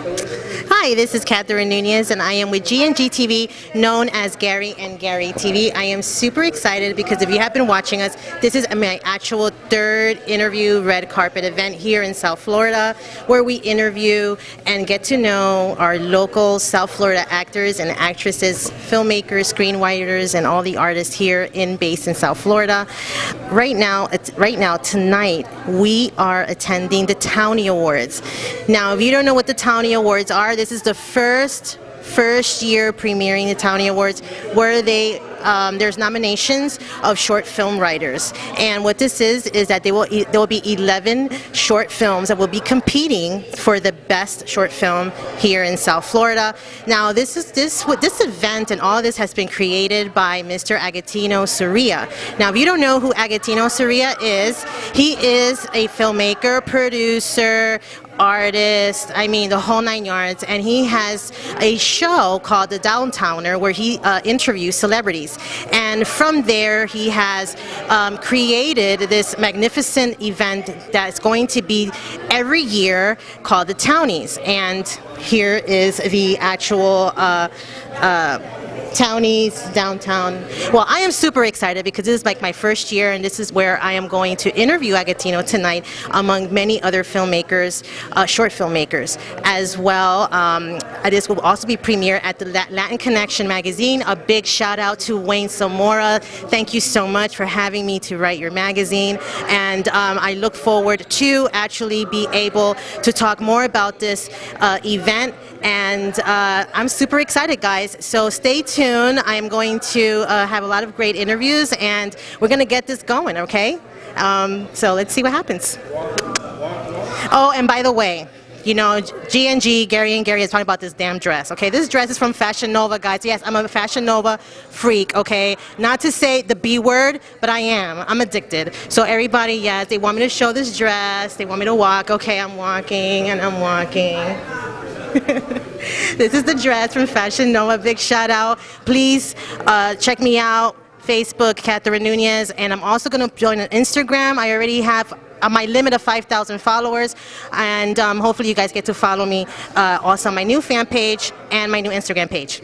Hi, this is Catherine Nunez, and I am with GNGTV, known as Gary and Gary TV. I am super excited because if you have been watching us, this is my actual third interview red carpet event here in South Florida, where we interview and get to know our local South Florida actors and actresses, filmmakers, screenwriters, and all the artists here based in South Florida. Right now, tonight, we are attending the Townie Awards. Now, if you don't know what the Townie Awards are, this is the first year premiering the Townie Awards, where there's nominations of short film writers, and what this is that there will be 11 short films that will be competing for the best short film here in South Florida. Now, this event and all of this has been created by Mr. Agostino Soria. Now, if you don't know who Agostino Soria is, he is a filmmaker, producer, artist, I mean the whole nine yards, and he has a show called The Downtowner where he interviews celebrities, and from there he has created this magnificent event that's going to be every year called the Townies. And here is the actual Townies downtown. Well, I am super excited because this is like my first year, and this is where I am going to interview Agostino tonight, among many other filmmakers, short filmmakers as well. This will also be premiere at the Latin Connection magazine. A big shout out to Wayne Zamora. Thank you so much for having me to write your magazine, and I look forward to actually be able to talk more about this event, and I'm super excited, guys, so stay tuned. I am going to have a lot of great interviews, and we're going to get this going, okay? So let's see what happens. Oh, and by the way, you know, G&G, Gary and Gary is talking about this damn dress, okay? This dress is from Fashion Nova, guys. Yes, I'm a Fashion Nova freak, okay? Not to say the B word, but I am. I'm addicted. So everybody, yes, they want me to show this dress. They want me to walk. Okay, I'm walking, and I'm walking. This is the dress from Fashion Nova. Big shout out. Please check me out. Facebook, Catherine Nunez, and I'm also going to join on Instagram. I already have my limit of 5,000 followers, and hopefully you guys get to follow me also on my new fan page and my new Instagram page.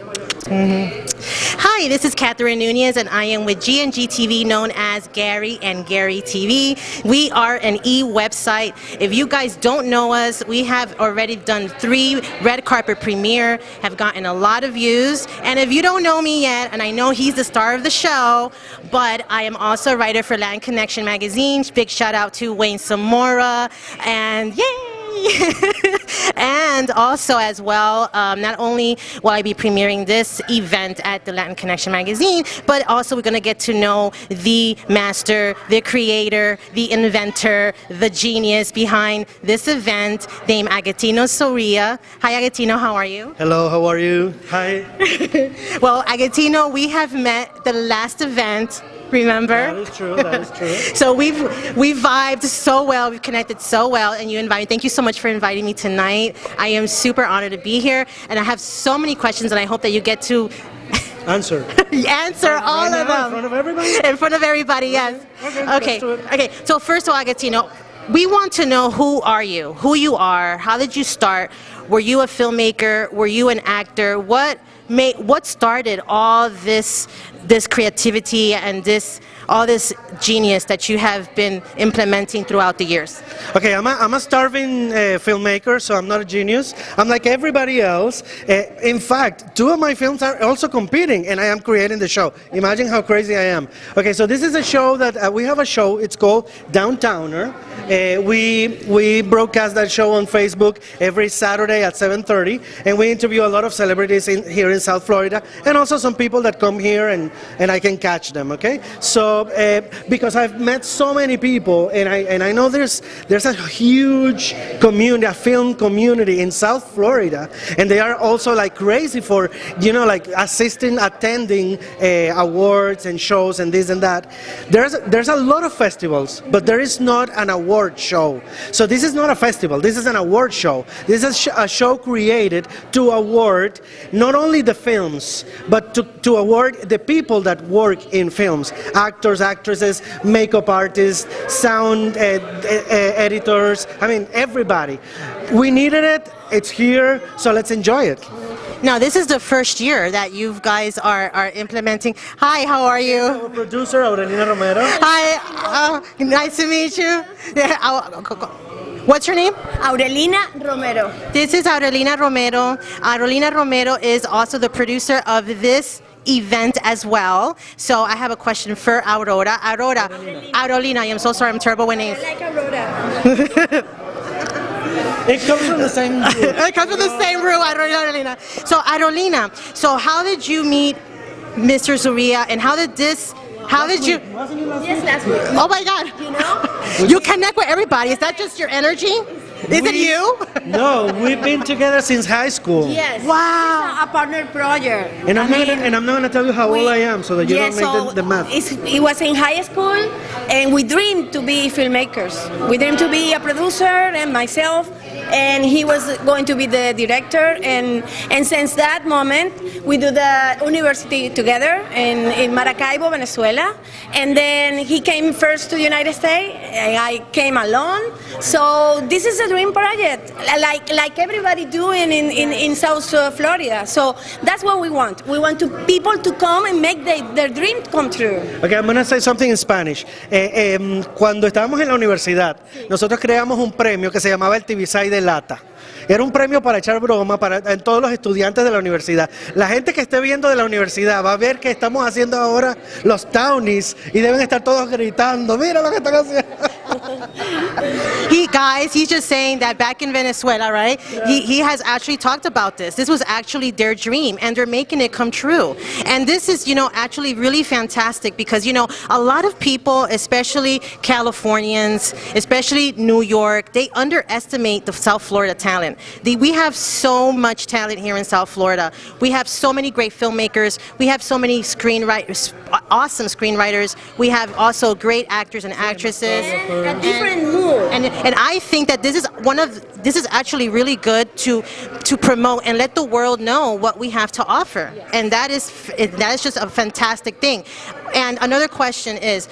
Hi, this is Catherine Nunez, and I am with GNGTV, known as Gary and Gary TV. We are an e-website. If you guys don't know us, we have already done 3 red carpet premiere, have gotten a lot of views. And if you don't know me yet, and I know he's the star of the show, but I am also a writer for Latin Connection magazine. Big shout out to Wayne Zamora, and yay! And also as well, not only will I be premiering this event at the Latin Connection magazine, but also we're going to get to know the master, the creator, the inventor, the genius behind this event, named Agostino Soria. Hi Agostino, how are you? Hello, how are you? Hi. Well, Agostino, we have met the last event. Remember? That is true, that is true. So we vibed so well, we've connected so well, and thank you so much for inviting me tonight. I am super honored to be here, and I have so many questions, and I hope that you get to answer all of them. In front of everybody? In front of everybody, yes. Okay. Okay, so first of all, Agostino, we want to know who you are, how did you start? Were you a filmmaker? Were you an actor? What started all this creativity and all this genius that you have been implementing throughout the years? Okay, I'm a starving filmmaker, so I'm not a genius. I'm like everybody else. In fact, 2 of my films are also competing, and I am creating the show. Imagine how crazy I am. Okay, so this is a show that we have a show. It's called Downtowner. We broadcast that show on Facebook every Saturday at 7:30, and we interview a lot of celebrities here in South Florida, and also some people that come here and I can catch them. Okay, so because I've met so many people, and I know there's a huge community, a film community in South Florida, and they are also like crazy for, you know, like attending awards and shows and this and that. There's a lot of festivals, but there is not an award show. So this is not a festival, this is an award show. This is a show created to award not only the films, but to award the people that work in films, actors, actresses, makeup artists, sound editors, I mean, everybody. We needed it, it's here, so let's enjoy it. Now, this is the first year that you guys are implementing. Hi, how are you? Our producer, Aurelina Romero. Hi, nice to meet you. Yeah, what's your name? Aurelina Romero. This is Aurelina Romero. Aurelina Romero is also the producer of this event as well. So I have a question for Aurora. Aurelina, I am so sorry, I'm terrible with names. I like Aurora. It comes from the same group. It comes from the same room, Aurelina. So Aurelina, so how did you meet Mr. Zuria, and how did you? Yes, last week. Oh my God! You know? You connect with everybody. Is that just your energy? Is it you? No, we've been together since high school. Yes. Wow. It's a partner project. And I'm not gonna tell you how old I am, so that you don't make the math. It was in high school, and we dreamed to be filmmakers. We dreamed to be a producer, and myself, and he was going to be the director. And since that moment, we do the university together in Maracaibo, Venezuela. And then he came first to the United States, and I came alone. So this is a dream project, like everybody doing in South Florida. So that's what we want. We want people to come and make their dream come true. Okay, I'm gonna say something in Spanish. Cuando estábamos en la universidad, nosotros creamos un premio que se llamaba el twnys de lata. Era un premio para echar broma en todos los estudiantes de la universidad. La gente que esté viendo de la universidad va a ver que estamos haciendo ahora los twnys y deben estar todos gritando, mira lo que están haciendo. He's just saying that back in Venezuela, right? He has actually talked about this. This was actually their dream, and they're making it come true. And this is, actually really fantastic because, a lot of people, especially Californians, especially New York, they underestimate the South Florida talent. We have so much talent here in South Florida. We have so many great filmmakers. We have so many screenwriters, awesome screenwriters. We have also great actors and actresses. A different mood. And I think that this is actually really good to promote and let the world know what we have to offer. And that is just a fantastic thing. And another question is,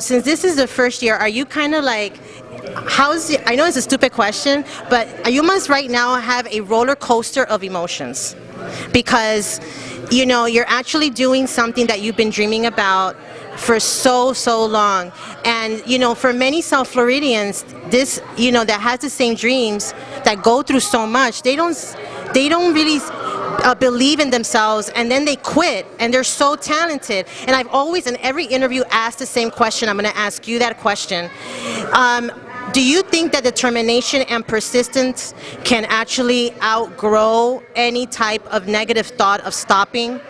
since this is the first year, are you kind of like, I know it's a stupid question, but you must right now have a roller coaster of emotions because, you're actually doing something that you've been dreaming about for so long. And, for many South Floridians, this, that has the same dreams, that go through so much, they don't really believe in themselves, and then they quit, and they're so talented. And I've always, in every interview, asked the same question. I'm going to ask you that question. Do you think that determination and persistence can actually outgrow any type of negative thought of stopping?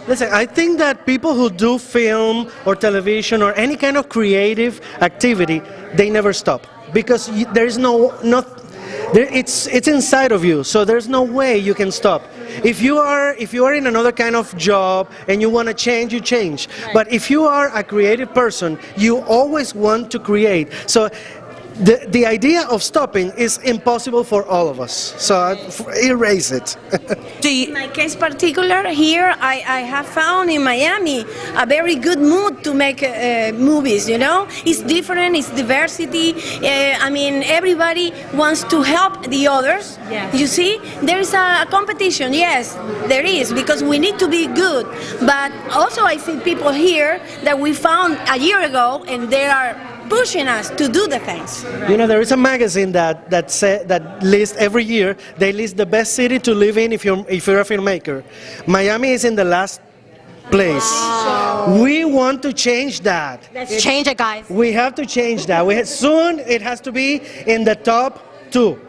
Listen, I think that people who do film or television or any kind of creative activity, they never stop because there is it's inside of you, so there's no way you can stop. If you are in another kind of job and you want to change, you change. Right. But if you are a creative person, you always want to create. So the idea of stopping is impossible for all of us. So erase it. In my case particular, here I have found in Miami a very good mood to make movies, It's different, it's diversity. Everybody wants to help the others. Yes. You see, there is a competition, yes, there is, because we need to be good. But also I see people here that we found a year ago, and they are pushing us to do the things. There is a magazine that lists every year. They list the best city to live in if you're a filmmaker. Miami is in the last place. Wow. We want to change that. Let's change it, guys. We have to change that. Soon it has to be in the top 2.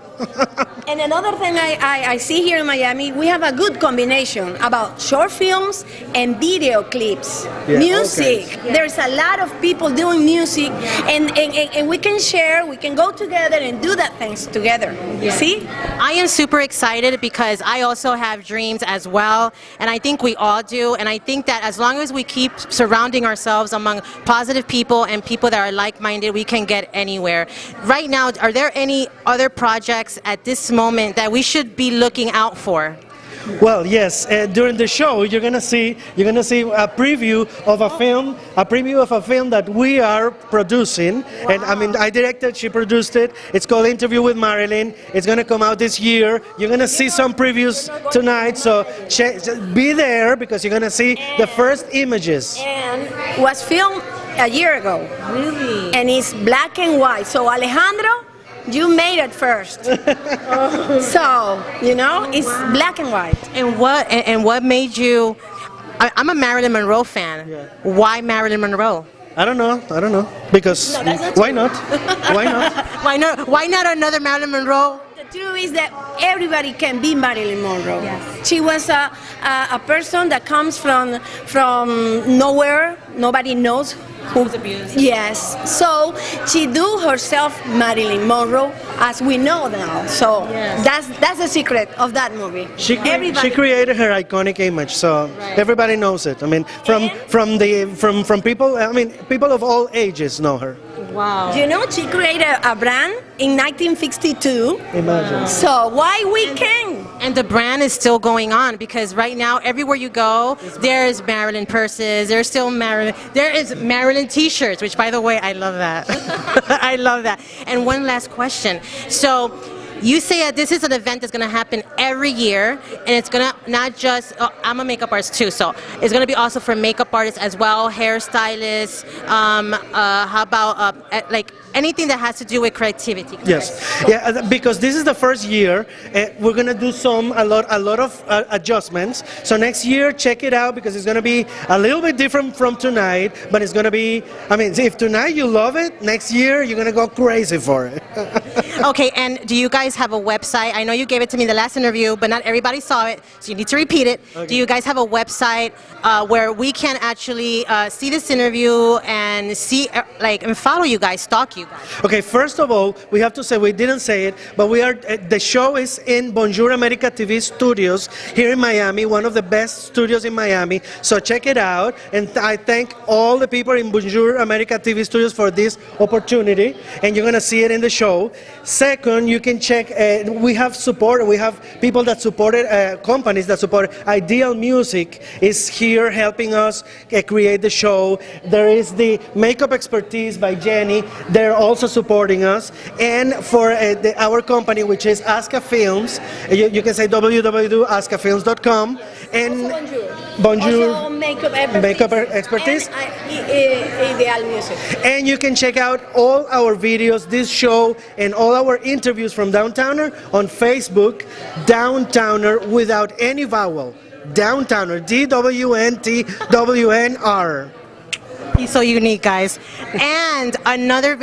And another thing I see here in Miami, we have a good combination about short films and video clips, music. Okay. Yeah. There's a lot of people doing music, and we can share, we can go together and do that things together. You see? I am super excited because I also have dreams as well, and I think we all do. And I think that as long as we keep surrounding ourselves among positive people and people that are like-minded, we can get anywhere. Right now, are there any other projects at this moment that we should be looking out for? Well, yes. During the show, you're gonna see a preview of a film that we are producing. Wow. And I mean, I directed, she produced it. It's called Interview with Marilyn. It's gonna come out this year. You're gonna see some previews tonight. So be there because you're gonna see the first images. And was filmed a year ago. Really? And it's black and white. So Alejandro, you made it first. So, you know, it's black and white. And what made you? I'm a Marilyn Monroe fan. Yeah. Why Marilyn Monroe? I don't know. Because why not? Why not? Why not another Marilyn Monroe? The truth is that everybody can be Marilyn Monroe. Yes. She was a person that comes from nowhere. Nobody knows who. Yes. So she do herself Marilyn Monroe, as we know now. So Yes. that's the secret of that movie. She created her iconic image, so everybody knows it. I mean, from people. I mean, people of all ages know her. Wow. You know, she created a brand in 1962. Imagine. So why we can? And the brand is still going on because right now, everywhere you go, there's Marilyn purses. There's still Marilyn. There is Marilyn T-shirts, which, by the way, I love that. I love that. And one last question. So, you say that this is an event that's going to happen every year, and it's going to not just. I'm a makeup artist too, so it's going to be also for makeup artists as well, hairstylists. How about like anything that has to do with creativity? Yes, yeah, because this is the first year. We're gonna do a lot of adjustments. So next year, check it out because it's gonna be a little bit different from tonight. But it's gonna be. I mean, if tonight you love it, next year you're gonna go crazy for it. Okay, and do you guys have a website? I know you gave it to me in the last interview, but not everybody saw it, so you need to repeat it. Okay. Do you guys have a website where we can actually see this interview and see, and follow you guys, stalk you guys? Okay, first of all, we have to say, we didn't say it, but we are. The show is in Bonjour America TV studios here in Miami, one of the best studios in Miami. So check it out, and I thank all the people in Bonjour America TV studios for this opportunity, and you're gonna see it in the show. Second, you can check. We have support. We have people that supported companies that support. Ideal Music is here helping us create the show. There is the makeup expertise by Jenny. They're also supporting us. And for our company, which is Aska Films, you can say www.askafilms.com. And Bonjour. Also makeup expertise. And Ideal Music. And you can check out all our videos, this show, and all our interviews from Downtowner on Facebook, Downtowner without any vowel. Downtowner, DWNTWNR. He's so unique, guys. And another,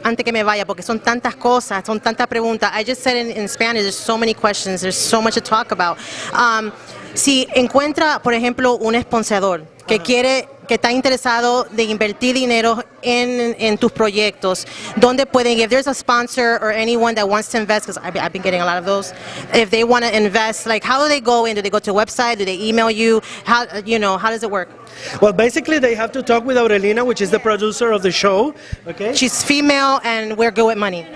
antes que me vaya, porque son tantas cosas, son tantas preguntas. I just said in Spanish, there's so many questions, there's so much to talk about. Si encuentra, por ejemplo, un esponsador que que está interesado de invertir dinero en tus proyectos, ¿dónde pueden, if there's a sponsor or anyone that wants to invest, because I've been getting a lot of those, if they want to invest, like how do they go in? Do they go to a website? Do they email you? How does it work? Well, basically they have to talk with Aurelina, which is the producer of the show. Okay. She's female and we're good with money.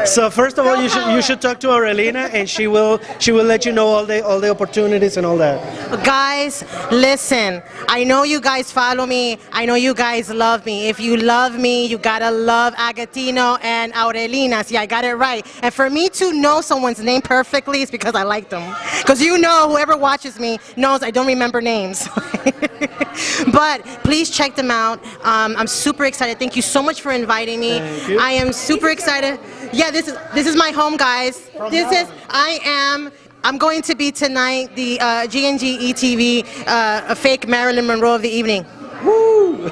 So first of all, you should talk to Aurelina, and she will let you know all the opportunities and all that. Guys, listen. I know you guys follow me. I know you guys love me. If you love me, you gotta love Agatino and Aurelina. See, I got it right. And for me to know someone's name perfectly is because I like them. Because whoever watches me knows I don't remember names. But please check them out. I'm super excited. Thank you so much for inviting me. Thank you. I am super excited. Yeah, this is my home, guys. I'm going to be tonight the GNGETV a fake Marilyn Monroe of the evening. Woo!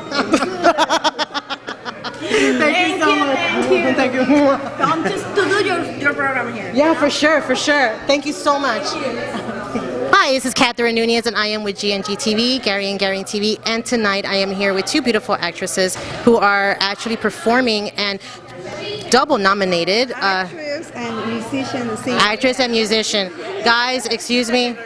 Thank you so much. Thank you. Come just to do your program here. Yeah, for sure. Thank you so much. Hi, this is Catherine Nunez, and I am with GNGTV, Gary and Gary TV, and tonight I am here with two beautiful actresses who are actually performing and double nominated. Actress and musician. Actress and musician. Guys, excuse me.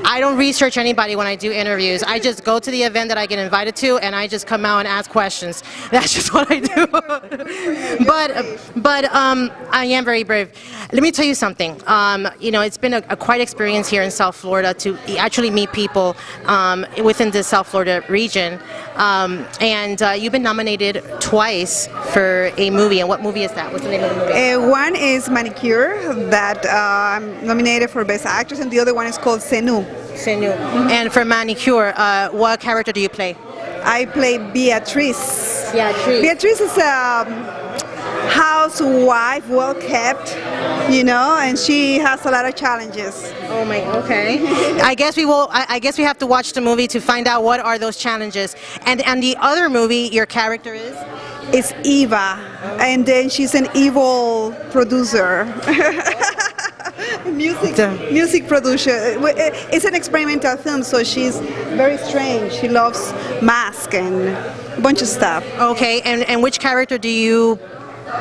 I don't research anybody when I do interviews. I just go to the event that I get invited to, and I just come out and ask questions. That's just what I do. but I am very brave. Let me tell you something. It's been a quite experience here in South Florida to actually meet people within the South Florida region. And you've been nominated twice for a movie. And what movie is that? What's the name of the movie? One is Manicure, that I'm nominated for Best Actress, and the other one is called Senu. Senu. And for Manicure, what character do you play? I play Beatriz. Beatriz. Beatriz is a housewife, well kept, and she has a lot of challenges. Oh my, okay. I guess we have to watch the movie to find out what are those challenges. And the other movie, your character is? It's Eva, and then she's an evil producer. Music producer. It's an experimental film, so she's very strange. She loves masks and a bunch of stuff. Okay, and which character do you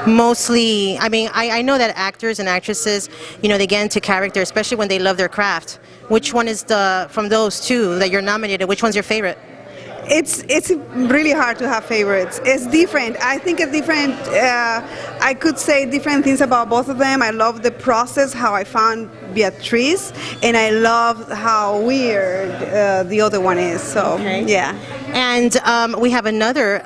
mostly, I know that actors and actresses, they get into character, especially when they love their craft. Which one is from those two that you're nominated, which one's your favorite? It's really hard to have favorites. It's different. I think it's different. I could say different things about both of them. I love the process, how I found Beatriz, and I love how weird the other one is. So, okay. Yeah. And we have another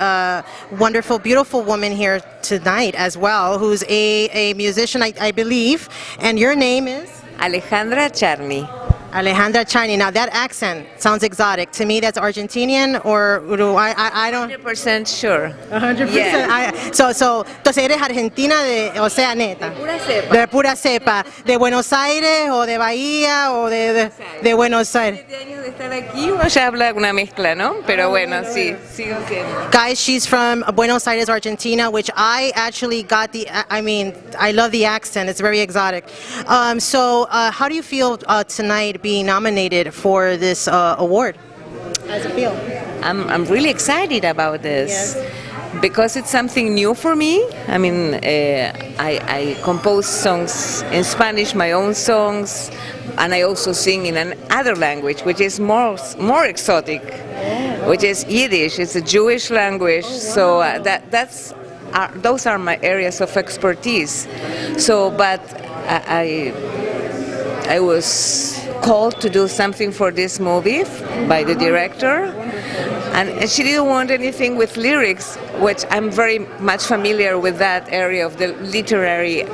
wonderful, beautiful woman here tonight as well, who's a musician, I believe. And your name is? Alejandra Charny. Alejandra Charny. Now that accent sounds exotic. To me, that's Argentinian or Uruguay. I don't. 100% sure. 100%. Yeah. Entonces eres argentina o sea, neta. De pura cepa. De pura cepa. De Buenos Aires o de Bahía o de Buenos Aires. 7 años de estar aquí, uno ya habla una mezcla, ¿no? Pero bueno, sí, sigo siendo. Guys, she's from Buenos Aires, Argentina, which I actually got I love the accent. It's very exotic. So how do you feel tonight being nominated for this award? How does it feel? I'm really excited about this. Yes. Because it's something new for me. I compose songs in Spanish, my own songs, and I also sing in another language, which is more exotic, which is Yiddish. It's a Jewish language, so those are my areas of expertise. So, but I was called to do something for this movie by the director, and she didn't want anything with lyrics, which I'm very much familiar with that area of the literary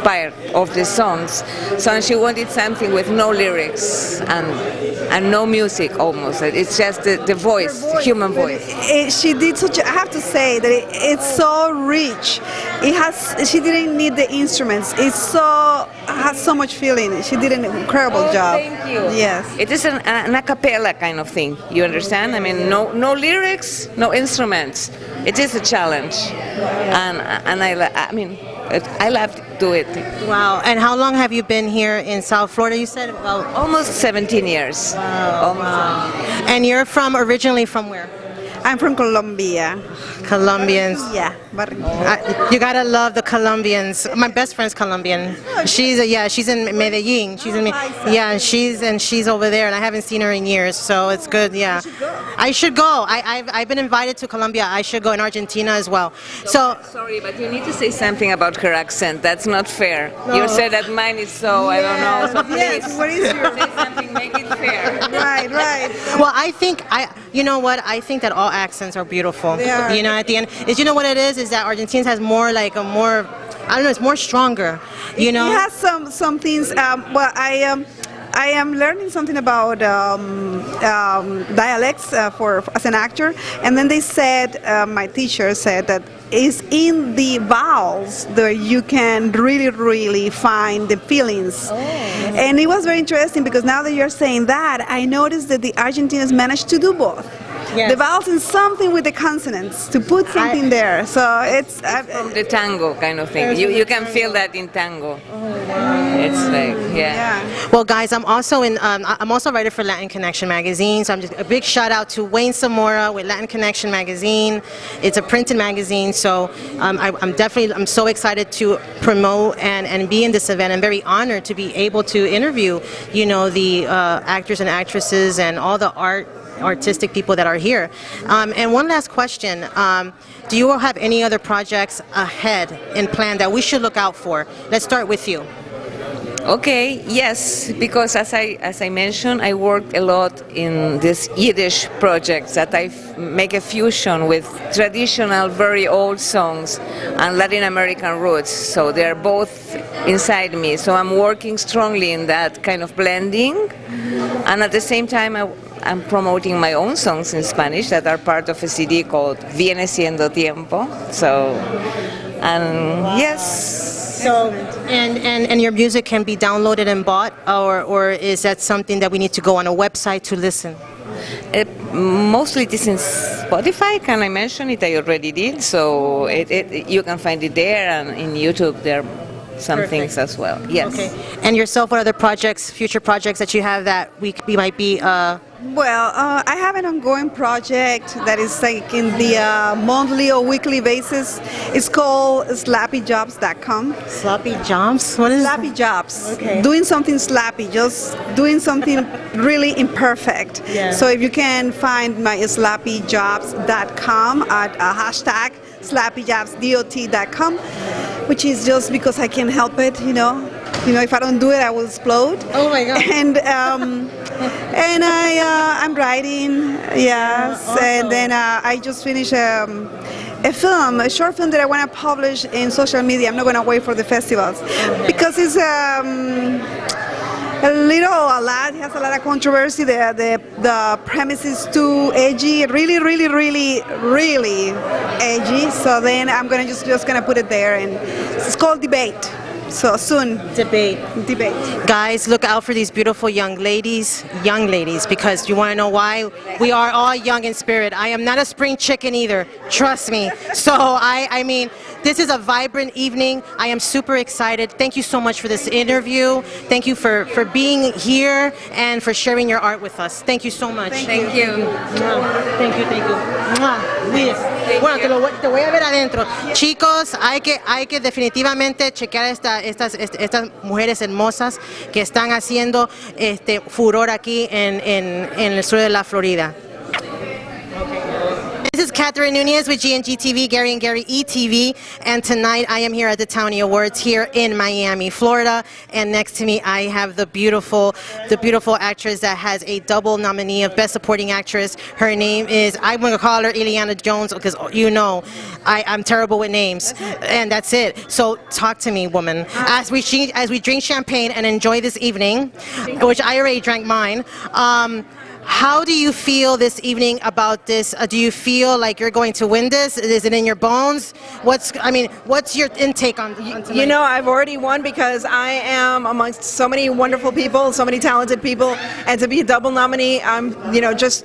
part of the songs. So she wanted something with no lyrics and no music almost. It's just the voice, human voice. She did such. I have to say that it's so rich. She didn't need the instruments. Has so much feeling. She did an incredible job. Thank you. Yes. It is an a cappella kind of thing. You understand? No lyrics, no instruments. It is a challenge, and I love to do it. Wow. And how long have you been here in South Florida? You said Almost 17 years. Wow. And you're originally from where? I'm from Colombia. Colombians. Yeah. But You gotta love the Colombians. My best friend's Colombian. She's in Medellin. She's over there, and I haven't seen her in years, so it's good. Yeah, I should go. I've been invited to Colombia. I should go in Argentina as well. So sorry, but you need to say something about her accent. That's not fair. No. You said that mine is so I don't know. So please, what is your? Say something, make it fair. Right. well, I think I think that all accents are beautiful. They are. At the end, what it is that Argentines has it's more stronger. It has some things. I am learning something about dialects as an actor, and then they said, my teacher said that it's in the vowels that you can really find the feelings. Oh. And it was very interesting because now that you're saying that, I noticed that the Argentinians managed to do both. Yes. The vowels and something with the consonants to put something there. So it's from the tango kind of thing. You can feel that in tango. Oh, wow. It's like, yeah. Well, guys, I'm also a writer for Latin Connection magazine. So I'm just a big shout out to Wayne Zamora with Latin Connection magazine. It's a printed magazine, so I'm so excited to promote and be in this event. I'm very honored to be able to interview, the actors and actresses and all the artistic people that are here. And one last question. Do you all have any other projects ahead in plan that we should look out for? Let's start with you. Okay, yes, because as I mentioned, I work a lot in these Yiddish projects that I make a fusion with traditional, very old songs and Latin American roots. So they're both inside me. So I'm working strongly in that kind of blending, and at the same time, I'm promoting my own songs in Spanish that are part of a CD called Viene Siendo Tiempo. So, and yes. So, and your music can be downloaded and bought, or is that something that we need to go on a website to listen? Mostly it is in Spotify. Can I mention it? I already did. So you can find it there, and in YouTube there are some things as well. Yes. Okay. And yourself, what other projects, future projects that you have that we might be? Well, I have an ongoing project that is like in the monthly or weekly basis. It's called slappyjobs.com. Sloppy jobs? What is Slappy jobs. Okay. Doing something slappy, just doing something really imperfect. Yeah. So if you can find my slappyjobs.com at hashtag slappyjobsdot.com, which is just because I can't help it, if I don't do it, I will explode. Oh my God. And I'm writing, yes, awesome. And then I just finished a short film that I want to publish in social media. I'm not going to wait for the festivals because it's a lot. It has a lot of controversy. The premise is too edgy, really, really, really, really edgy. So then I'm gonna just gonna put it there, and it's called Debate. So soon. Debate. Guys, look out for these beautiful young ladies, because you want to know why? We are all young in spirit. I am not a spring chicken either, trust me. So I mean, this is a vibrant evening. I am super excited. Thank you so much for this interview. Thank you for being here and for sharing your art with us. Thank you so much. Thank you. Thank you. Luis. Bueno, te voy a ver adentro. Chicos, hay que definitivamente chequear estas mujeres hermosas que están haciendo furor aquí en el sur de la Florida. This is Catherine Nunez with GNGTV, Gary and Gary ETV, and tonight I am here at the Townie Awards here in Miami, Florida, and next to me I have the beautiful actress that has a double nominee of Best Supporting Actress. Her name is, I'm going to call her Ileana Jones because I'm terrible with names, and that's it. So talk to me, woman. As we drink champagne and enjoy this evening, which I already drank mine, how do you feel this evening about this? Do you feel like you're going to win this? Is it in your bones? What's your intake on tonight? I've already won because I am amongst so many wonderful people, so many talented people, and to be a double nominee, I'm, just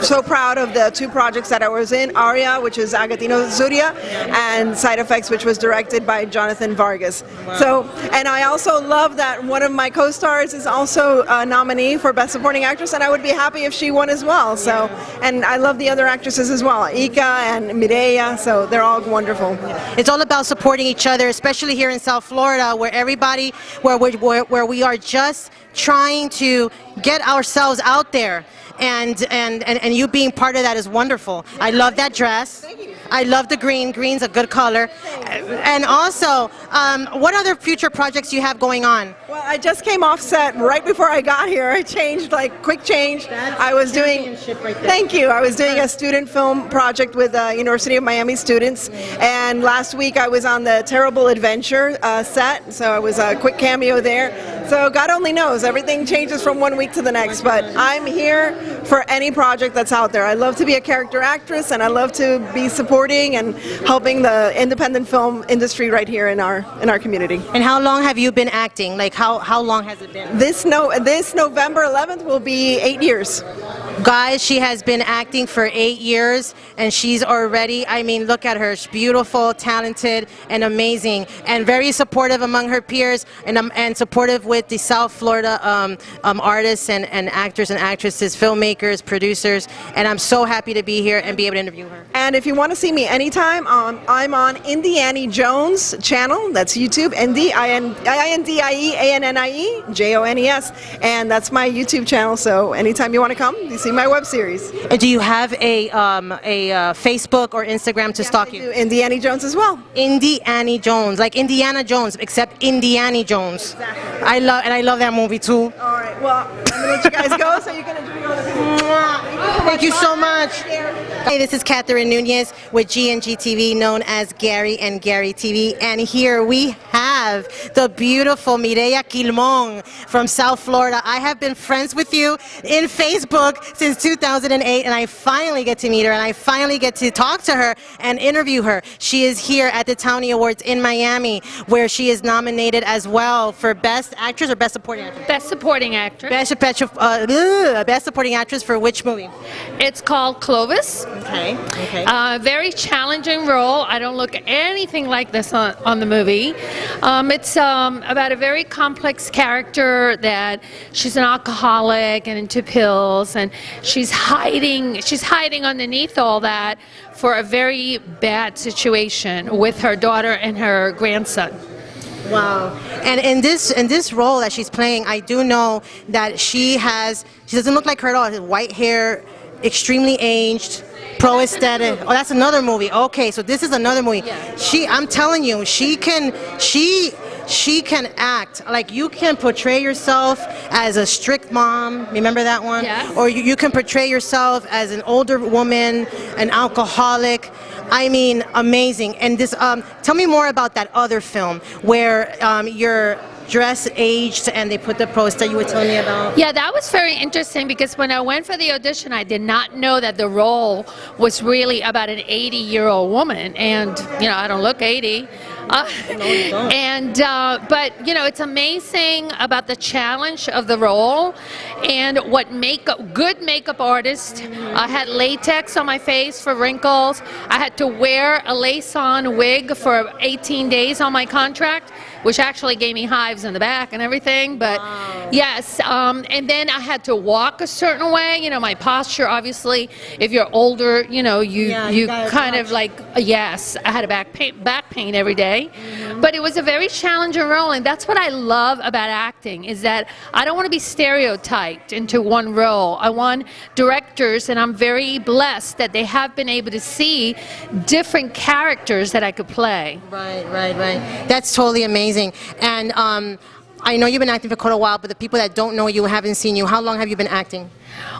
so proud of the two projects that I was in, Aria, which is Agatino Zuria, and Side Effects, which was directed by Jonathan Vargas. Wow. So, and I also love that one of my co-stars is also a nominee for Best Supporting Actress, and I would be happy if she won as well. So, and I love the other actresses as well, Ika and Mireya, so they're all wonderful. It's all about supporting each other, especially here in South Florida, where where we are just trying to get ourselves out there. And you being part of that is wonderful. I love that dress. Thank you. I love the green. Green's a good color. And also, what other future projects do you have going on? Well, I just came off set right before I got here. I changed, quick change. I was doing. Right there. Thank you. I was doing a student film project with University of Miami students, and last week I was on the Terrible Adventure set. So I was a quick cameo there. So God only knows, everything changes from one week to the next. But I'm here for any project that's out there. I love to be a character actress, and I love to be supporting and helping the independent film industry right here in our community. And how long have you been acting? How long has it been? This November 11th will be 8 years. Guys, she has been acting for 8 years, and she's already, I mean, look at her. She's beautiful, talented, and amazing, and very supportive among her peers, and supportive with the South Florida artists and actors and actresses, filmmakers, producers, and I'm so happy to be here and be able to interview her. And if you want to see me anytime, I'm on Indie Jones channel. That's YouTube, INDIEANNIE and that's my YouTube channel. So anytime you want to come, you see my web series. And do you have a Facebook or Instagram to stalk you? Indie Annie Jones as well. Indie Annie Jones, like Indiana Jones, except Indiana Jones. Exactly. I love that movie too. All right. Well, I'm gonna let you guys go so you can enjoy all the video. Thank you so much. Hey, this is Catherine Nunez with G&G TV, known as Gary and Gary TV, and here we have the beautiful Mireya Quilmon from South Florida. I have been friends with you in Facebook since 2008, and I finally get to meet her, and I finally get to talk to her and interview her. She is here at the Tony Awards in Miami, where she is nominated as well for Best Actress or Best Supporting Actress? Best Supporting Actress. Best Supporting Actress for which movie? It's called Clovis. Okay. Very challenging role. I don't look anything like this on the movie. It's about a very complex character that she's an alcoholic and into pills, and she's hiding underneath all that for a very bad situation with her daughter and her grandson. Wow. And in this role that she's playing, I do know that she doesn't look like her at all. White hair, extremely aged, pro-aesthetic. Oh, that's another movie. Okay, so this is another movie. Yeah. I'm telling you, she can act. Like, you can portray yourself as a strict mom. Remember that one? Yes. Or you can portray yourself as an older woman, an alcoholic. I mean, amazing. And this, tell me more about that other film where you're dress aged and they put the poster you were telling me about. Yeah, that was very interesting because when I went for the audition, I did not know that the role was really about an 80-year-old woman, and I don't look 80. But it's amazing about the challenge of the role and what good makeup artist. I had latex on my face for wrinkles. I had to wear a lace-on wig for 18 days on my contract, which actually gave me hives in the back and everything. But yes, and then I had to walk a certain way. My posture, obviously, if you're older, you kind of like, yes, I had a back pain every day. Mm-hmm. But it was a very challenging role, and that's what I love about acting, is that I don't want to be stereotyped into one role. I want directors, and I'm very blessed that they have been able to see different characters that I could play. Right. That's totally amazing. And I know you've been acting for quite a while, but the people that don't know you, haven't seen you, how long have you been acting?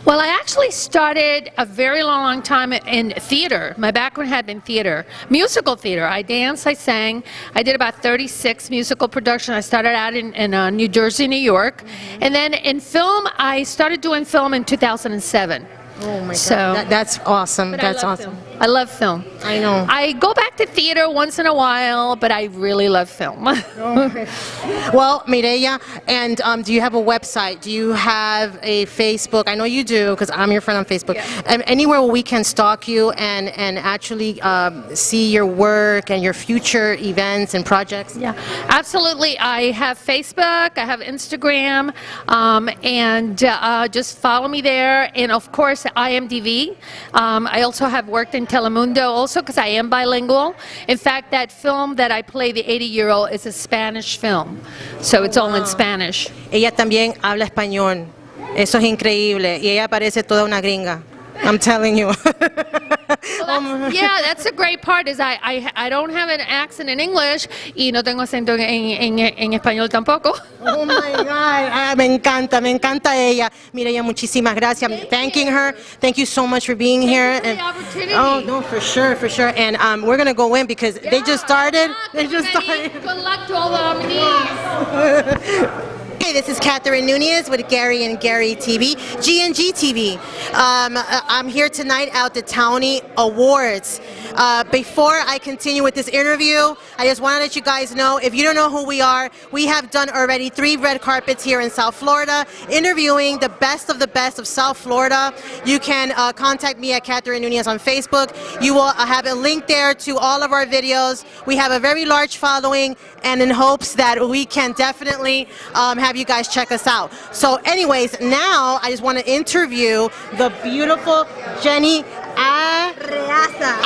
Well, I actually started a very long time in theater. My background had been theater, musical theater. I danced, I sang. I did about 36 musical productions. I started out in New Jersey, New York. Mm-hmm. And then in film, I started doing film in 2007. Oh my God, that's awesome. That's awesome. Film. I love film. I know. I go back to theater once in a while, but I really love film. Okay. Well, Mireya, and do you have a website? Do you have a Facebook? I know you do, because I'm your friend on Facebook. Yeah. Anywhere where we can stalk you and actually see your work and your future events and projects? Yeah, absolutely. I have Facebook, I have Instagram, and just follow me there. And of course, IMDb. I also have worked in Telemundo also because I am bilingual. In fact, that film that I play, the 80-year-old, is a Spanish film. So it's all in Spanish. Ella también habla español. Eso es increíble. Y ella parece toda una gringa. I'm telling you. Yeah, that's a great part, is I don't have an accent in English y no tengo acento en español tampoco. Oh my God, me encanta ella. Mireya, muchísimas gracias. I'm thanking her. Thank you so much for being here. Thank you for the opportunity. Oh, no, for sure. And we're going to go in because they just started. Good luck to all the nominees. Hey, this is Catherine Nunez with Gary and Gary TV, G&G TV. I'm here tonight at the Townie Awards. Before I continue with this interview, I just want to let you guys know, if you don't know who we are, we have done already 3 red carpets here in South Florida, interviewing the best of South Florida. You can contact me at Catherine Nunez on Facebook. You will have a link there to all of our videos. We have a very large following, and in hopes that we can definitely have you guys check us out. So anyways, now I just want to interview the beautiful Jenny Areaza.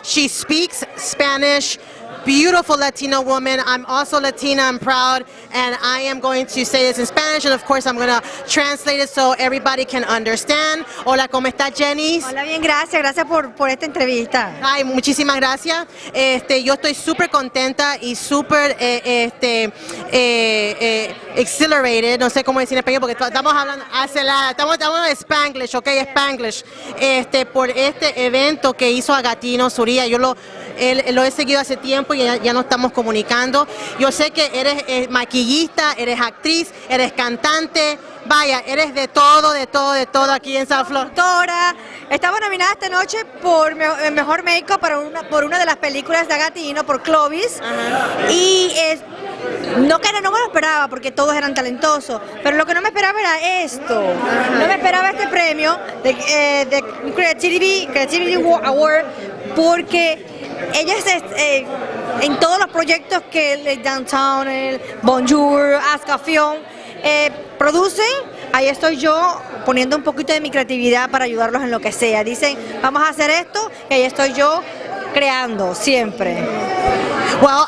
She speaks Spanish. Beautiful Latino woman. I'm also Latina, I'm proud, and I am going to say this in Spanish, and of course I'm going to translate it so everybody can understand. Hola, ¿cómo está, Jenny? Hola, bien, gracias por esta entrevista. Ay, muchísimas gracias. Yo estoy súper contenta y súper exhilarated, no sé cómo decir en español porque estamos hablando acelerada, estamos hablando de Spanglish, ok, Spanglish, por este evento que hizo Agatino Zuria. Yo lo he seguido hace tiempo y ya nos estamos comunicando. Yo sé que eres maquillista, eres actriz, eres cantante, vaya, eres de todo aquí en South Florida. Estaba nominada esta noche por mejor make-up por una de las películas de Agatino, por Clovis. Ajá. Y no me lo esperaba porque todos eran talentosos, pero lo que no me esperaba era esto. Ajá. No me esperaba este premio de Creativity Award porque ellas en todos los proyectos que el Downtown, el Bonjour, Ascafión producen, ahí estoy yo poniendo un poquito de mi creatividad para ayudarlos en lo que sea. Dicen, vamos a hacer esto, y ahí estoy yo creando siempre. Well,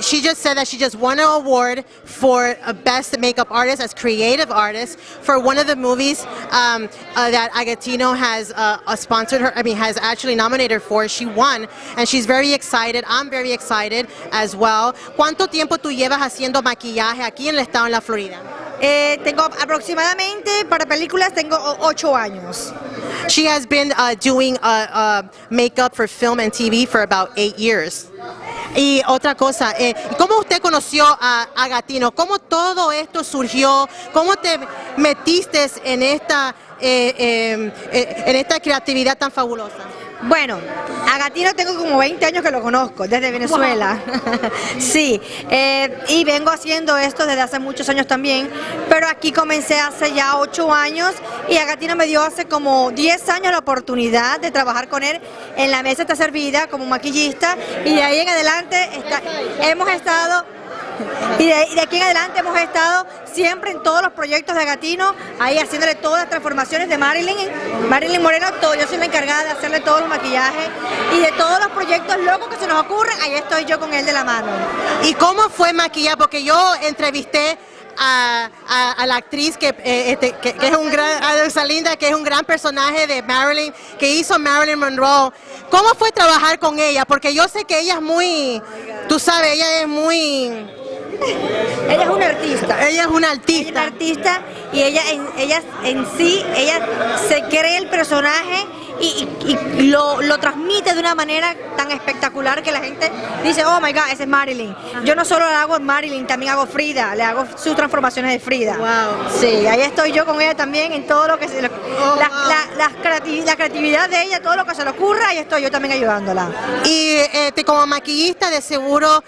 she just said that she just won an award for Best Makeup Artist as Creative Artist for one of the movies that Agatino has sponsored her, has actually nominated for. She won, and she's very excited. I'm very excited as well. ¿Cuánto tiempo tú llevas haciendo maquillaje aquí en el estado de la Florida? Tengo aproximadamente, para películas, tengo 8 años. She has been doing makeup for film and TV for about 8 years. Y otra cosa, ¿cómo usted conoció a Agatino? ¿Cómo todo esto surgió? ¿Cómo te metiste en esta creatividad tan fabulosa? Bueno, Agatino tengo como 20 años que lo conozco, desde Venezuela. Wow. Sí, y vengo haciendo esto desde hace muchos años también, pero aquí comencé hace ya 8 años y Agatino me dio hace como 10 años la oportunidad de trabajar con él en La Mesa Está Servida como maquillista, y de ahí en adelante de aquí en adelante hemos estado siempre en todos los proyectos de Agatino, ahí haciéndole todas las transformaciones de Marilyn Moreno, todo. Yo soy la encargada de hacerle todos los maquillajes y de todos los proyectos locos que se nos ocurren, ahí estoy yo con él de la mano. ¿Y cómo fue maquillar? Porque yo entrevisté a la actriz que es un gran, a Rosalinda, que es un gran personaje de Marilyn, que hizo Marilyn Monroe. ¿Cómo fue trabajar con ella? Porque yo sé que ella es muy, tú sabes, ella es muy... Ella es una artista. Ella es una artista. Ella es una artista y ella en sí se cree el personaje y lo transmite de una manera tan espectacular que la gente dice, oh my God, ese es Marilyn. Yo no solo la hago en Marilyn, también hago Frida, le hago sus transformaciones de Frida. Wow. Sí, ahí estoy yo con ella también en todo lo que la creatividad de ella, todo lo que se le ocurra, ahí estoy yo también ayudándola. Y como maquillista de seguro,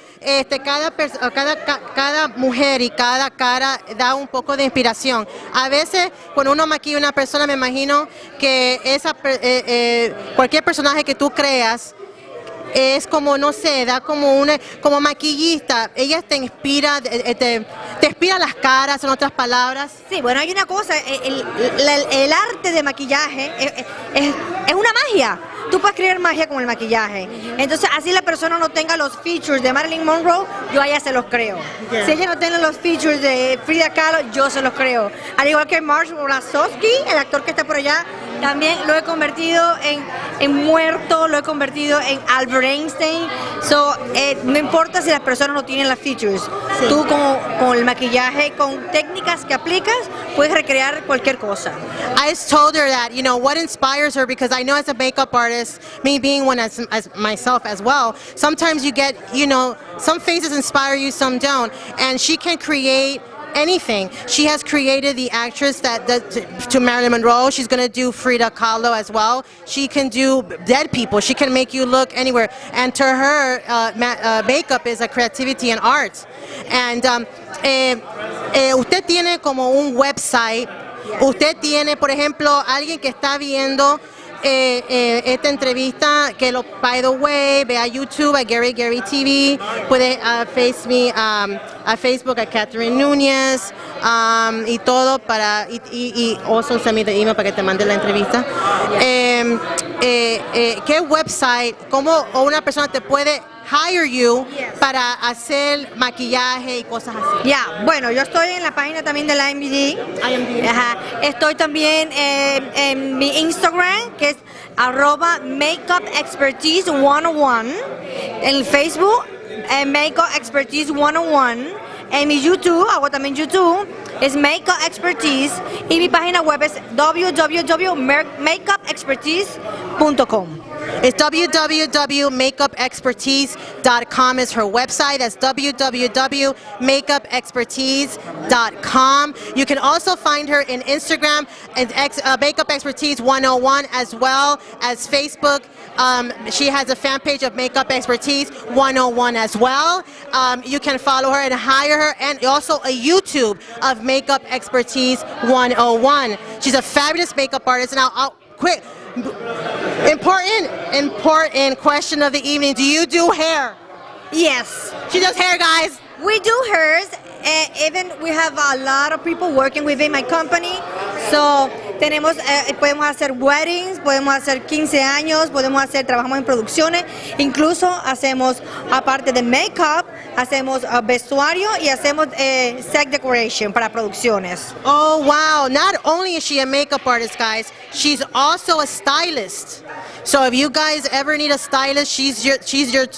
cada mujer y cada cara da un poco de inspiración. A veces cuando uno maquilla a una persona, me imagino que cualquier personaje que tú creas es como, no sé, da como maquillista, ella te inspira, te inspira las caras, en otras palabras. Sí, bueno, hay una cosa, el arte de maquillaje es una magia. Tú puedes crear magia con el maquillaje. Entonces, así la persona no tenga los features de Marilyn Monroe, yo a ella se los creo. Yeah. Si ella no tiene los features de Frida Kahlo, yo se los creo. Al igual que Marshall Blasowski, el actor que está por allá, también lo he convertido en muerto, lo he convertido en Albert Einstein. No importa si las personas no tienen las features. Sí. Tú con el maquillaje, con técnicas que aplicas, puedes recrear cualquier cosa. I told her that, what inspires her, because I know as a makeup artist, me being one as myself as well, sometimes you get, some faces inspire you, some don't. And she can create anything. She has created the actress that to Marilyn Monroe. She's going to do Frida Kahlo as well. She can do dead people. She can make you look anywhere. And to her, makeup is a creativity and art. And usted tiene como un website. Usted tiene, por ejemplo, alguien que está viendo esta entrevista, que by the way, ve a YouTube, a GarryGaryTV, puede face me a Facebook, a Catherine Núñez, y todo para, y also send me the email para que te mande la entrevista. ¿Qué website, cómo una persona te puede hire you para hacer maquillaje y cosas así? Ya, bueno, yo estoy en la página también de la IMDb. Ajá. Estoy también en mi Instagram, que es @makeupexpertise101. En Facebook, Makeup Expertise 101. En mi YouTube, hago también YouTube, es Makeup Expertise. Y mi página web es www.makeupexpertise.com. It's www.makeupexpertise.com is her website. That's www.makeupexpertise.com. You can also find her in Instagram at Makeup Expertise 101, as well as Facebook. She has a fan page of Makeup Expertise 101 as well. You can follow her and hire her, and also a YouTube of Makeup Expertise 101. She's a fabulous makeup artist. Now, quick. Important question of the evening. Do you do hair? Yes. She does hair, guys. We do hers. Even we have a lot of people working within my company. So podemos hacer weddings, podemos hacer 15 años, trabajamos en producciones, incluso hacemos, aparte de makeup, hacemos vestuario y hacemos set decoration para producciones. Oh, wow. Not only is she a makeup artist, guys, she's also a stylist. So if you guys ever need a stylist, she's your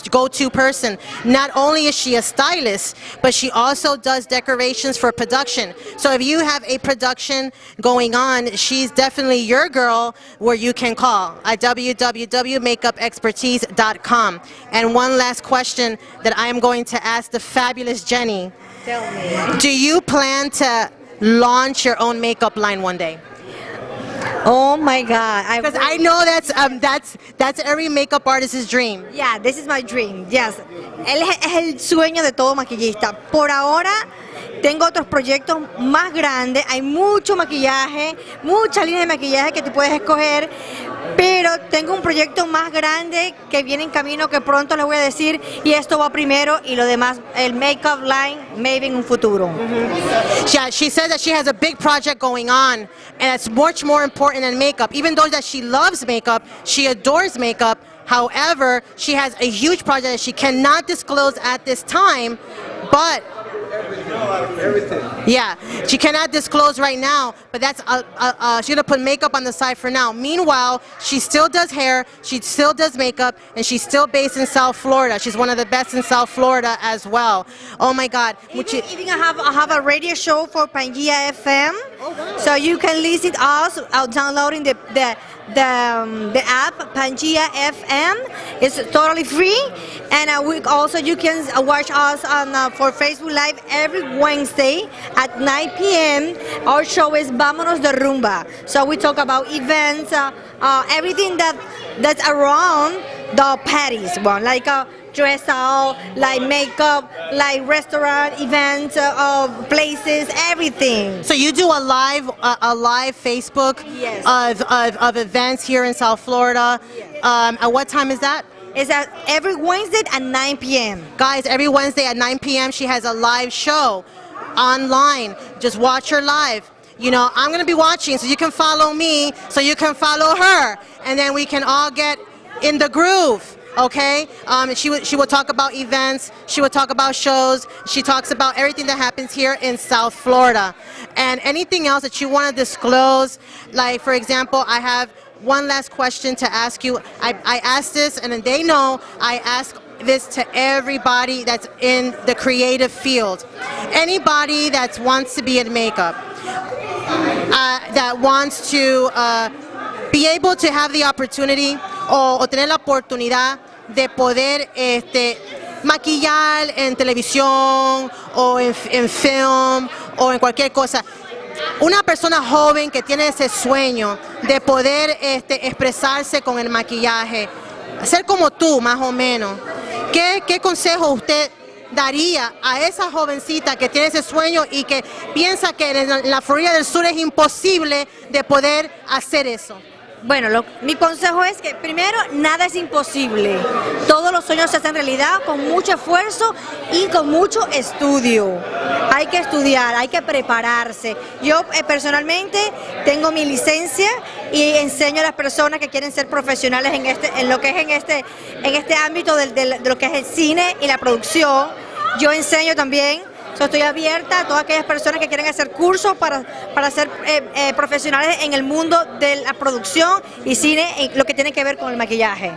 go-to person. Not only is she a stylist, but she also does decorations for production. So if you have a production going on, she's definitely your girl where you can call at www.makeupexpertise.com. And one last question that I am going to ask the fabulous Jenny. Tell me. Do you plan to launch your own makeup line one day? Oh my God! Because I know that's every makeup artist's dream. Yeah, this is my dream. Yes, es el sueño de todo maquillista. Por ahora tengo otros proyectos más grandes. Hay mucho maquillaje, mucha línea de maquillaje que tú puedes escoger. Pero tengo un proyecto más grande que viene en camino, que pronto les voy a decir, y esto va primero y lo demás, el makeup line, maybe en un futuro. Yeah, she says that she has a big project going on, and it's much more important than makeup. Even though that she loves makeup, she adores makeup. However, she has a huge project that she cannot disclose at this time, but yeah, she cannot disclose right now, but that's she's gonna put makeup on the side for now. Meanwhile, she still does hair, she still does makeup, and she's still based in South Florida. She's one of the best in South Florida as well. Oh my God! Even I have a radio show for Pangea FM, so you can listen us downloading the app Pangea FM. It's totally free, and you can watch us on for Facebook Live every Wednesday at 9 p.m. Our show is Vámonos de Rumba. So we talk about events, everything that's around the parties, like dress out, like makeup, like restaurant events, places, everything. So you do a live Facebook of events here in South Florida. At what time is that? It's every Wednesday at 9 p.m. Guys, every Wednesday at 9 p.m. she has a live show online. Just watch her live. You know, I'm going to be watching, so you can follow me, so you can follow her, and then we can all get in the groove. Okay, she will talk about events, she will talk about shows, she talks about everything that happens here in South Florida. And anything else that you want to disclose, like for example, I have one last question to ask you. I asked this, and they know I ask this to everybody that's in the creative field. Anybody that wants to be in makeup, that wants to be able to have the opportunity o tener la oportunidad de poder maquillar en televisión o en film o en cualquier cosa. Una persona joven que tiene ese sueño de poder expresarse con el maquillaje, ser como tú más o menos, ¿qué consejo usted daría a esa jovencita que tiene ese sueño y que piensa que en la Florida del Sur es imposible de poder hacer eso? Bueno, mi consejo es que primero, nada es imposible. Todos los sueños se hacen realidad con mucho esfuerzo y con mucho estudio. Hay que estudiar, hay que prepararse. Yo personalmente tengo mi licencia y enseño a las personas que quieren ser profesionales en lo que es en este ámbito de lo que es el cine y la producción. Yo enseño también. Estoy abierta a todas aquellas personas que quieren hacer cursos para ser profesionales en el mundo de la producción y cine, lo que tiene que ver con el maquillaje.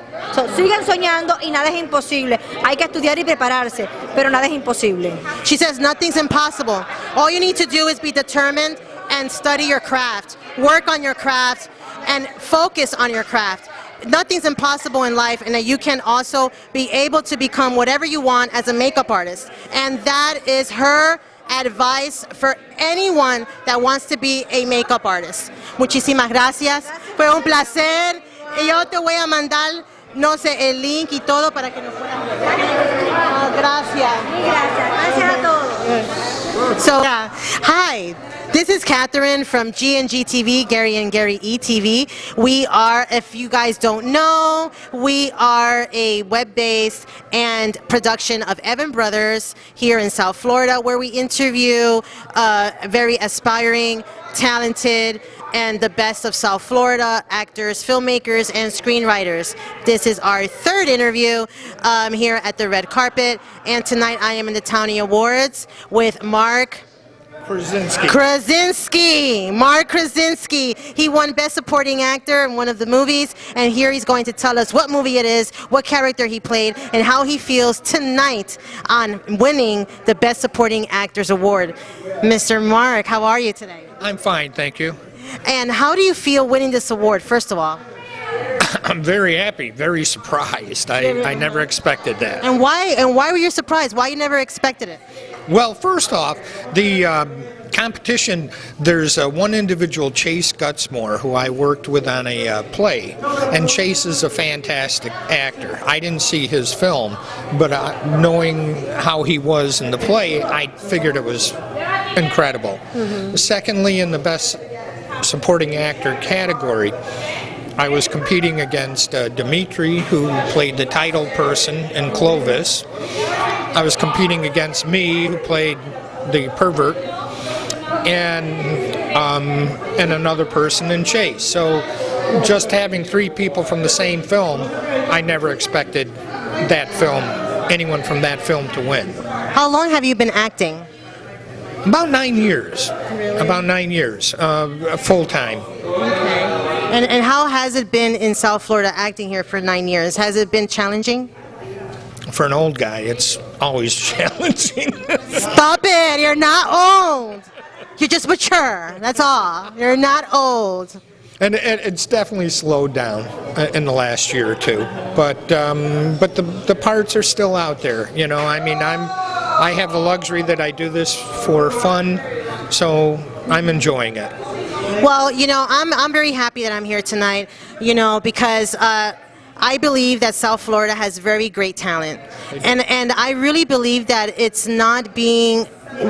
Sigan soñando y nada es imposible. Hay que estudiar y prepararse, pero nada es imposible. She says nothing's impossible. All you need to do is be determined and study your craft. Work on your craft and focus on your craft. Nothing's impossible in life, and that you can also be able to become whatever you want as a makeup artist. And that is her advice for anyone that wants to be a makeup artist. Muchísimas gracias. Fue un placer. Y yo te voy a mandar, no sé, el link y todo para que nos puedas ver. Gracias. Gracias a todos. So, hi. This is Catherine from GNGTV, Gary and Gary ETV. We are, if you guys don't know, we are a web-based and production of Evan Brothers here in South Florida, where we interview very aspiring, talented, and the best of South Florida actors, filmmakers, and screenwriters. This is our third interview here at the red carpet, and tonight I am in the Townie Awards with Mark Krasinski. Mark Krasinski. He won Best Supporting Actor in one of the movies, and here he's going to tell us what movie it is, what character he played, and how he feels tonight on winning the Best Supporting Actors Award. Mr. Mark, how are you today? I'm fine, thank you. And how do you feel winning this award, first of all? I'm very happy, very surprised. I never expected that. And why were you surprised? Why you never expected it? Well, first off, the competition, there's one individual, Chase Gutsmore, who I worked with on a play, and Chase is a fantastic actor. I didn't see his film, but knowing how he was in the play, I figured it was incredible. Mm-hmm. Secondly, in the Best Supporting Actor category, I was competing against Dimitri, who played the title person in Clovis. I was competing against me, who played the pervert, and another person in Chase. So just having three people from the same film, I never expected that film, anyone from that film to win. How long have you been acting? About 9 years. Really? About 9 years, full-time. Okay. And how has it been in South Florida acting here for 9 years? Has it been challenging? For an old guy, it's always challenging. Stop it! You're not old. You're just mature. That's all. You're not old. And it's definitely slowed down in the last year or two. But the parts are still out there. You know, I mean, I have the luxury that I do this for fun, so I'm enjoying it. Well, you know, I'm very happy that I'm here tonight, you know, because I believe that South Florida has very great talent. And I really believe that it's not being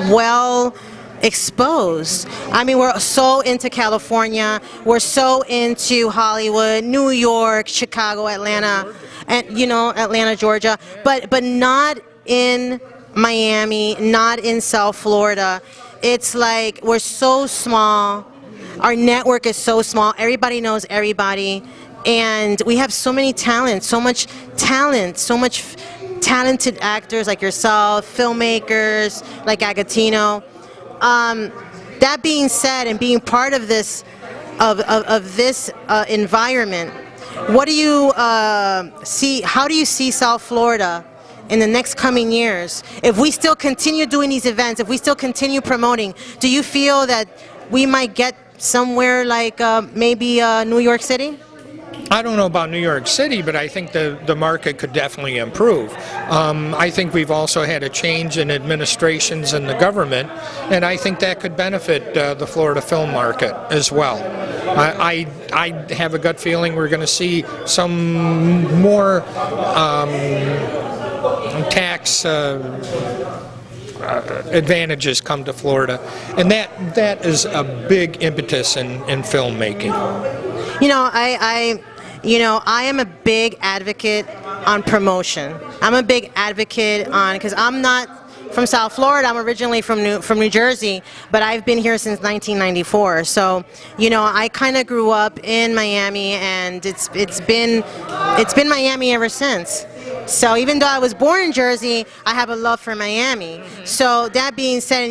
well exposed. I mean, we're so into California, we're so into Hollywood, New York, Chicago, Atlanta, and, you know, Atlanta, Georgia, but not in Miami, not in South Florida. It's like we're so small. Our network is so small. Everybody knows everybody. And we have so many talents, so much talent, so much talented actors like yourself, filmmakers like Agatino. That being said, and being part of this, of this environment, what do you see? How do you see South Florida in the next coming years? If we still continue doing these events, if we still continue promoting, do you feel that we might get somewhere like maybe New York City? I don't know about New York City, but I think the market could definitely improve. I think we've also had a change in administrations in the government, and I think that could benefit the Florida film market as well. I have a gut feeling we're going to see some more tax advantages come to Florida, and that is a big impetus in filmmaking. You know, I am a big advocate on promotion. I'm a big advocate on, because I'm not from South Florida. I'm originally from New Jersey, but I've been here since 1994. So, you know, I kind of grew up in Miami, and it's been Miami ever since. So even though I was born in Jersey, I have a love for Miami. So that being said,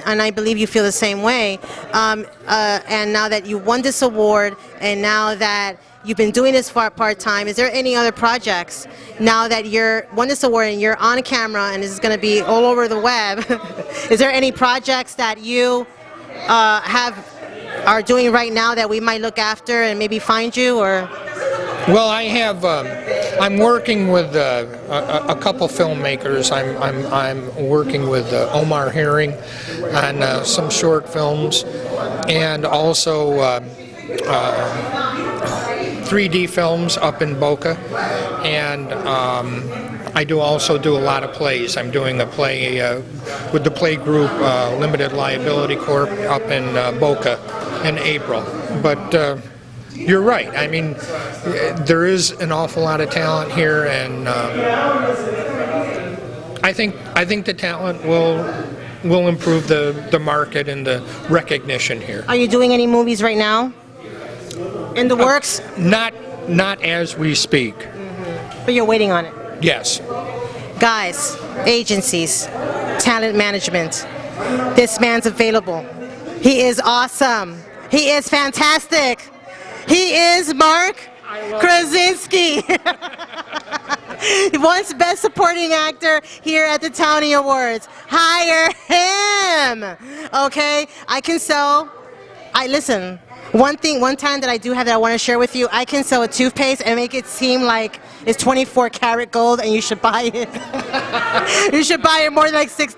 and I believe you feel the same way, and now that you won this award, and now that you've been doing this for part-time, is there any other projects now that you're won this award and you're on camera and this is going to be all over the web? Is there any projects that you are doing right now that we might look after and maybe find you, or? Well, I have. I'm working with a couple filmmakers. I'm working with Omar Herring on some short films, and also 3D films up in Boca, and I also do a lot of plays. I'm doing a play with the play group Limited Liability Corp up in Boca in April. But you're right. I mean, there is an awful lot of talent here, and I think the talent will improve the market and the recognition here. Are you doing any movies right now? In the works? Not as we speak. But you're waiting on it. Yes. Guys, agencies, talent management, this man's available. He is awesome. He is fantastic. He is Mark Krasinski. He won Best Supporting Actor here at the Tony Awards. Hire him. Okay? Listen. One time that I do have that I want to share with you, I can sell a toothpaste and make it seem like it's 24 karat gold and you should buy it. You should buy it more than like $6.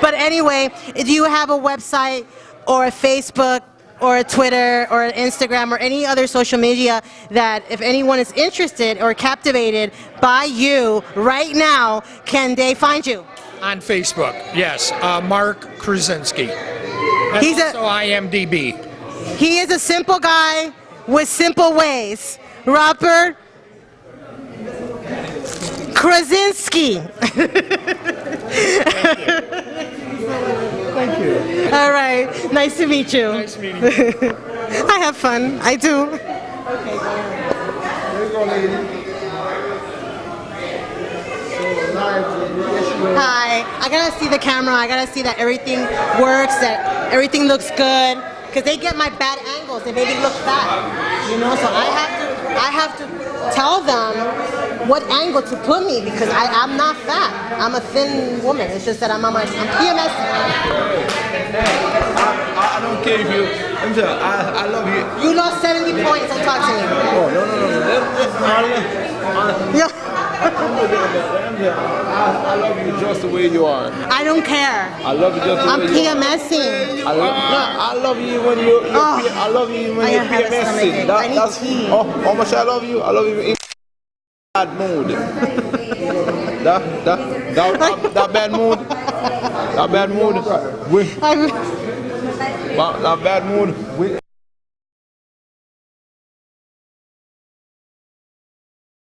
But anyway, do you have a website or a Facebook or a Twitter or an Instagram or any other social media that if anyone is interested or captivated by you right now, can they find you? On Facebook, yes. Mark Krasinski. And He's also IMDb. He is a simple guy with simple ways. Robert Krasinski. Thank you. All right. Nice to meet you. Nice meeting you. I have fun. I do. There you go, lady. Hi. I gotta see the camera. I gotta see that everything works, that everything looks good. Because they get my bad angles. They make me look fat. You know, so I have to tell them what angle to put me because I'm not fat. I'm a thin woman. It's just that I'm PMS. I don't care if you. I love you. You lost 70 points. Don't talk to me. Oh, no. Yeah. I love you just the way you are. I don't care. I love you just the I'm way you are. PMSing. I love you when you. I love you when you're PMSing. That's how much I love you. I love you in bad mood. that bad mood. That bad mood. That bad mood.